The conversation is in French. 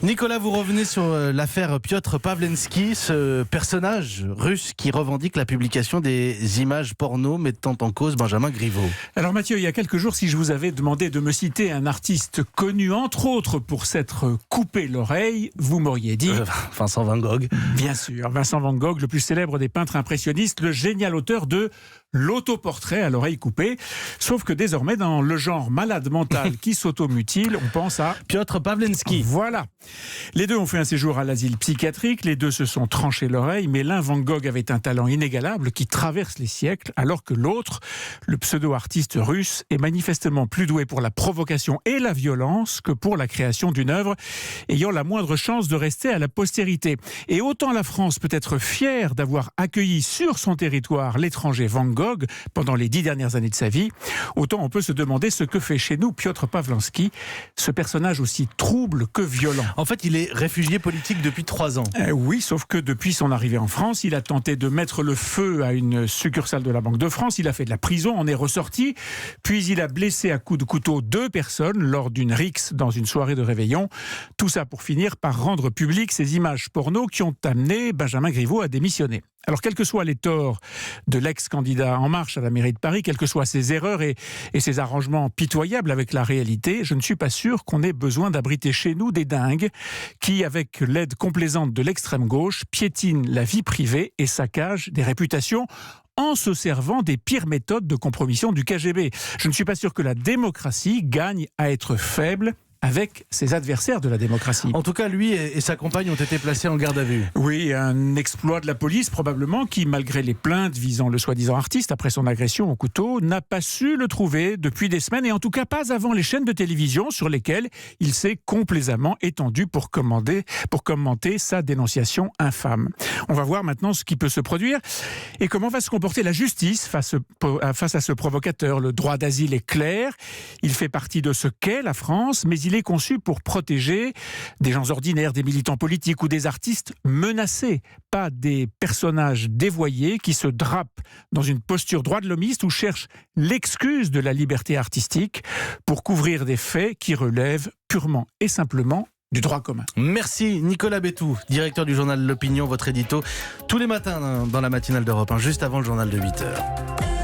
Nicolas, vous revenez sur l'affaire Piotr Pawlenski, ce personnage russe qui revendique la publication des images porno mettant en cause Benjamin Griveaux. Alors Mathieu, il y a quelques jours, si je vous avais demandé de me citer un artiste connu, entre autres pour s'être coupé l'oreille, vous m'auriez dit... Vincent Van Gogh. Bien sûr, Vincent Van Gogh, le plus célèbre des peintres impressionnistes, le génial auteur de l'autoportrait à l'oreille coupée. Sauf que désormais, dans le genre malade mental qui s'automutile, on pense à... Piotr Pawlenski. Voilà. Les deux ont fait un séjour à l'asile psychiatrique, les deux se sont tranchés l'oreille, mais l'un, Van Gogh, avait un talent inégalable qui traverse les siècles, alors que l'autre, le pseudo-artiste russe, est manifestement plus doué pour la provocation et la violence que pour la création d'une œuvre ayant la moindre chance de rester à la postérité. Et autant la France peut être fière d'avoir accueilli sur son territoire l'étranger Van Gogh pendant les 10 dernières années de sa vie, autant on peut se demander ce que fait chez nous Piotr Pawlenski, ce personnage aussi trouble que violent. En fait, il est réfugié politique depuis 3 ans. Oui, sauf que depuis son arrivée en France, il a tenté de mettre le feu à une succursale de la Banque de France, il a fait de la prison, en est ressorti, puis il a blessé à coups de couteau 2 personnes lors d'une rixe dans une soirée de réveillon. Tout ça pour finir par rendre publiques ces images porno qui ont amené Benjamin Griveaux à démissionner. Alors, quels que soient les torts de l'ex-candidat En Marche à la mairie de Paris, quelles que soient ses erreurs et ses arrangements pitoyables avec la réalité, je ne suis pas sûr qu'on ait besoin d'abriter chez nous des dingues qui, avec l'aide complaisante de l'extrême gauche, piétinent la vie privée et saccagent des réputations en se servant des pires méthodes de compromission du KGB. Je ne suis pas sûr que la démocratie gagne à être faible avec ses adversaires de la démocratie. En tout cas, lui et sa compagne ont été placés en garde à vue. Oui, un exploit de la police probablement qui, malgré les plaintes visant le soi-disant artiste après son agression au couteau, n'a pas su le trouver depuis des semaines et en tout cas pas avant les chaînes de télévision sur lesquelles il s'est complaisamment étendu pour commenter sa dénonciation infâme. On va voir maintenant ce qui peut se produire et comment va se comporter la justice face à ce provocateur. Le droit d'asile est clair, il fait partie de ce qu'est la France, mais il est conçu pour protéger des gens ordinaires, des militants politiques ou des artistes menacés, pas des personnages dévoyés qui se drapent dans une posture droit de l'homiste ou cherchent l'excuse de la liberté artistique pour couvrir des faits qui relèvent purement et simplement du droit commun. Merci Nicolas Bétou, directeur du journal L'Opinion, votre édito tous les matins dans la matinale d'Europe 1, juste avant le journal de 8h.